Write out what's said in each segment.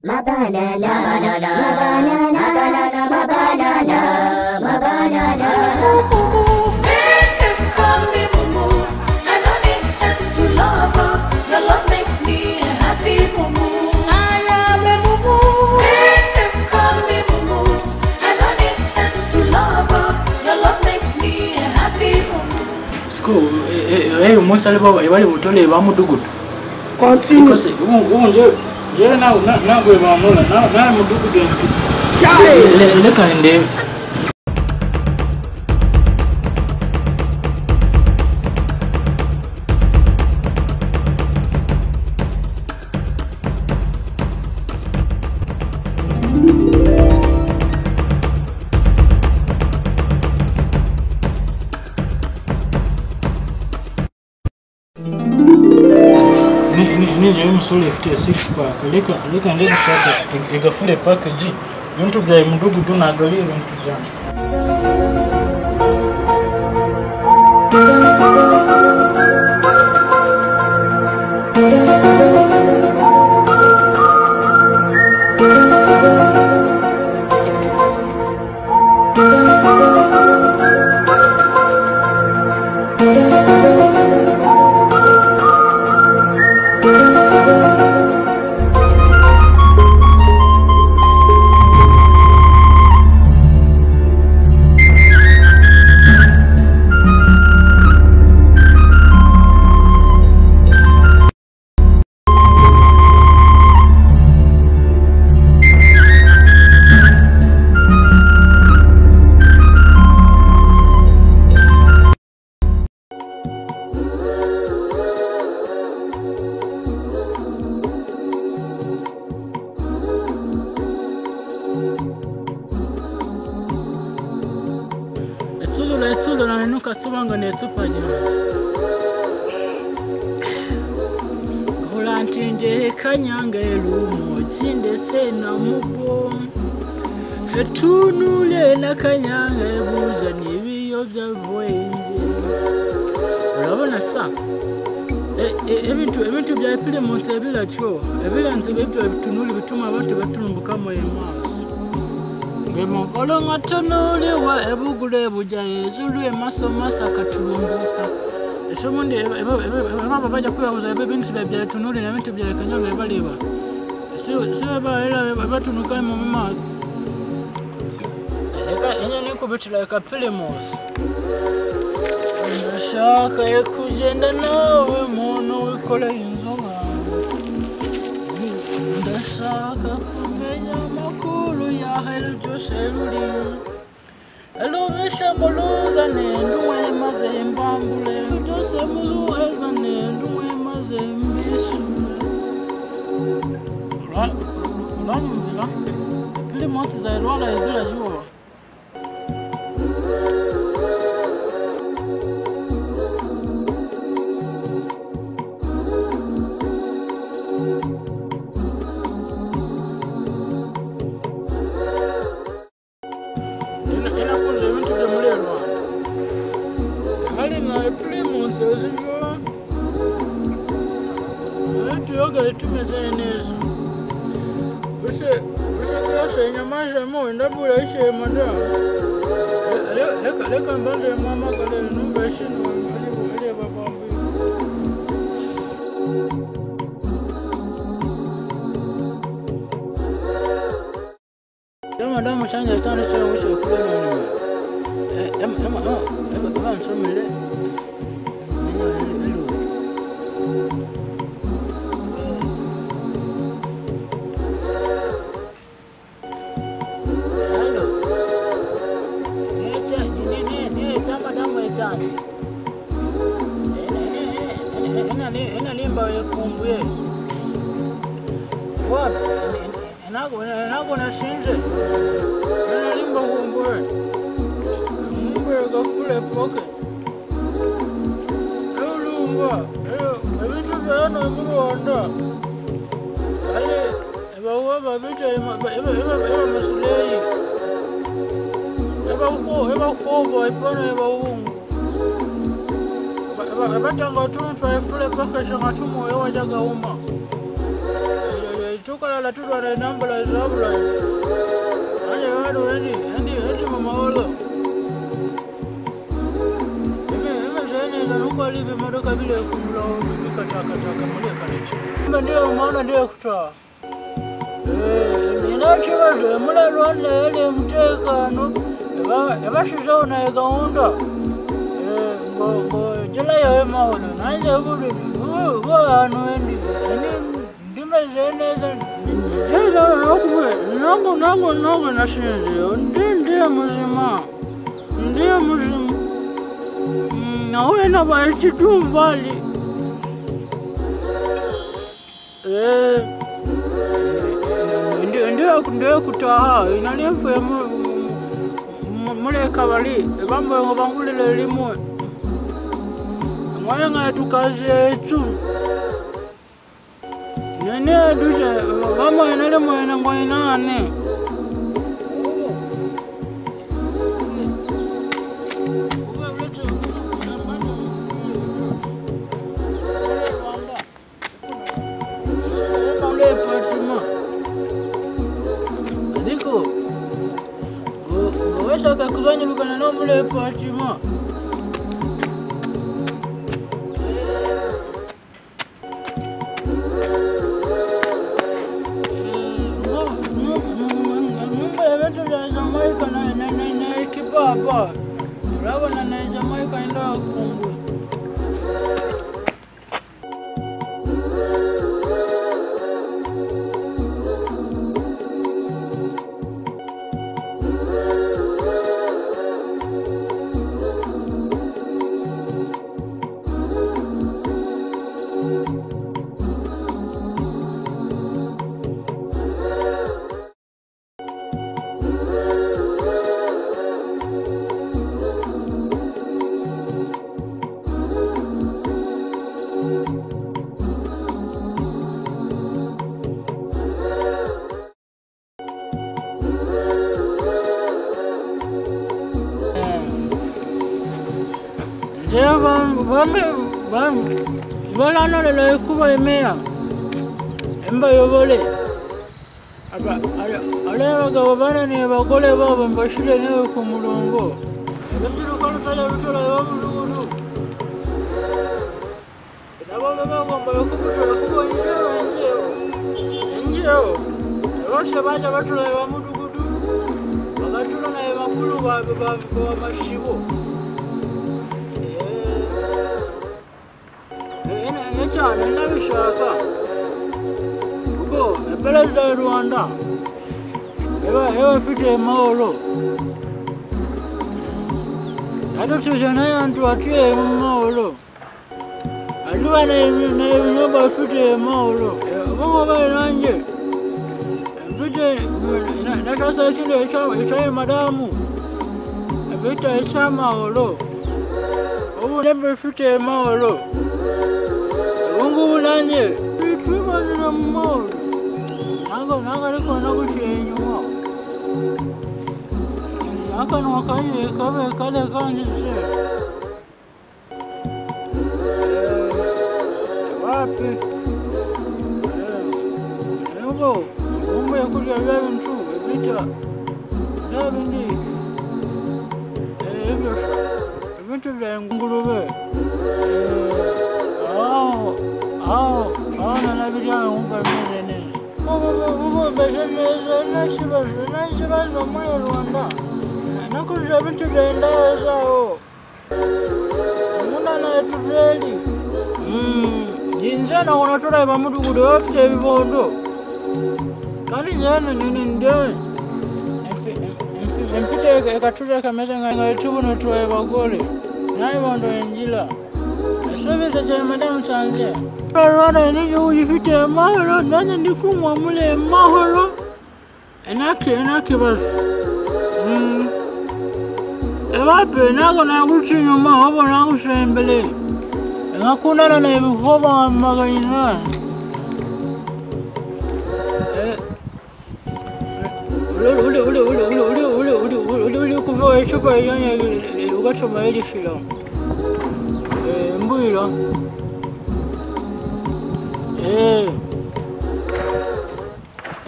My banana, my banana, my banana, my banana, my banana. Let them call me Mumu. I don't need sense to love her. Your love makes me a happy Mumu. I am a Mumu. Let them call me Mumu. I don't need sense to love her. Your love makes me a happy Mumu. School, moi ça le va, il va le bouton les va me tout good. Continue. Because je na go ba mo na mo do good en le kan de Nije musole 56 pack leka ndege shaka igafule package yonto bya mundugu tunagalira into jam Etsulo na menuka subanga netsupa jina Golantinde kanyanga elumo chinde sena mugo Etunule na kanyanga ebuza nibiyo bya bwenje Urabona sa ebintu bya pile munsi ebila cyo ebilanze bebyo bitunuli bituma abantu batunumbuka mu emaso Ngemokolo ngatonole wa ebugule bujaye zulu emaso masa katulumbuka Eshomundi baba baja kuyabuza ebintu bya tunuli na bintu bya kanyanga ebaliba Siwe baera batunuka mu maso Leka enye nikubitira ekapile munsi Ndashaka ekujenda nawe mono wikola inzonga Ndashaka kumenya makuru ya helu joseluli Eluvesha muluza nenduwe maze mbambule Jose muluza nenduwe maze mbisule Ulamvila Pili monsi za ilwala ezila juwa Yoga itumezeneza Use nyamaje mo ndabura ishe madam Leka mbande mama kale numba shino ali babambi Madam chanja chana cha mwisho kule Ema nsomele Ena limba wekumbuye Wapi? Enago na shinje Ena limba kumbuye Mumbuye gafule poke Lumba Ebitu bayano emugu wanda Ebawa babita eba masuleyi Eba kobo ipano eba ungu Batanga tuntu efule paka shanga tumu ewa jaga uma tukalala tulwana nambula zabula anje wano endi mamawolo eme nukwalibi modoka bile kumulawo bikatakataka muleka lechi ndiyo maana ndiyo kutaa ninakibazo mulalwana yali mutekano ebashizewo naye gahunda ngo jela yawe mawolo nanje buli bwano endi ndimeze neza nangu nashinze ndiye muzima nawena bachitumvali ndiye kutaha inalimfuye muleka bali bamwe ngo bangulile limwe mwaye nga tukaze etu nene duje bamwe nale mwana ngwainane Shaka kuzanya lukana no mule patima Mumba ya vetu ya Jamaica na ekipapa Raba na Jamaica inda kungu Balana lelo kuba emea emba yobole ale bagabana ne bagole babo mbashire ne ku mulongo ebyo kalutala lutala yomulugudu nabo bagomba yokubutola kuba njeo roshe baje batula wa mudugudu bagatula na bakulu ba mashibo cyane nabishaka kuko perezida wa Rwanda eba afite mahoro atotujana yantu atuye mahoro aliwa na ibinyoba afite mahoro bobo baranje mfite nakasa kile icyo madamu abita icyo mahoro ubu nembe afite mahoro Mungu nanye bituma na mmoja nanga liko na kushenywa aka no kanye kale kanje wapi leo Mungu yakuja leo ntu bita leo ndi hivyo vitu vya ngurube na vijana umpa mezene. Bezene nashibaza mwe Rwanda. Nakuja vitu vyaenda zao. Muna na tuveli. Jinjana unatora ba mudugudu afite bibondo. Kandi njana nini ndewe. Mfite katura kameza nga tubu no tuwe bagole. Nayi bondo enjila. Nasebeza cha madam chanze. Rwanda ni uyifite mahoro nanye ndikumwa mule mahoro enake bas ebape nago na guchinyuma obo na gushembele ngakundana na ibihoba magayina ule kuva echupa yanye ugachoma elishila mbuila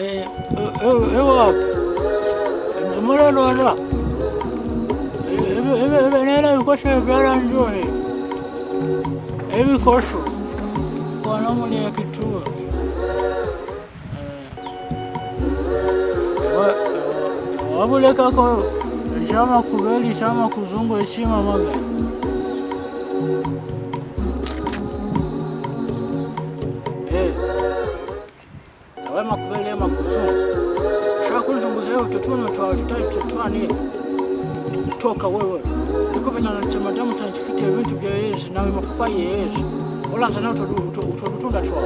Ewa Murelo ala nena bikosho byala njohe ebikosho wanamuli ya kituo wabuleka ko chama kubeli chama kuzungu heshima maga wema kubeli ema kuzungu shakunzunguzeo utotuno tutani toka wewe niko venya na chama damu tanchifitia ibintu bya Yesu nawe makupa Yesu ola sana utotunda twa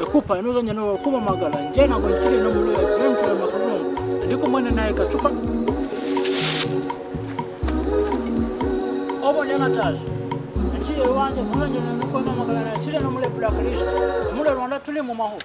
ekupa inozo nyano kuma magala njena ngo chile no mulo ya bintu ya makuzungu ndiko mwana naye kachupa obo nyana tazi nchiye wanje mulo nyano ko magala na chile no mulo Black List mulo Rwanda tuli mu maho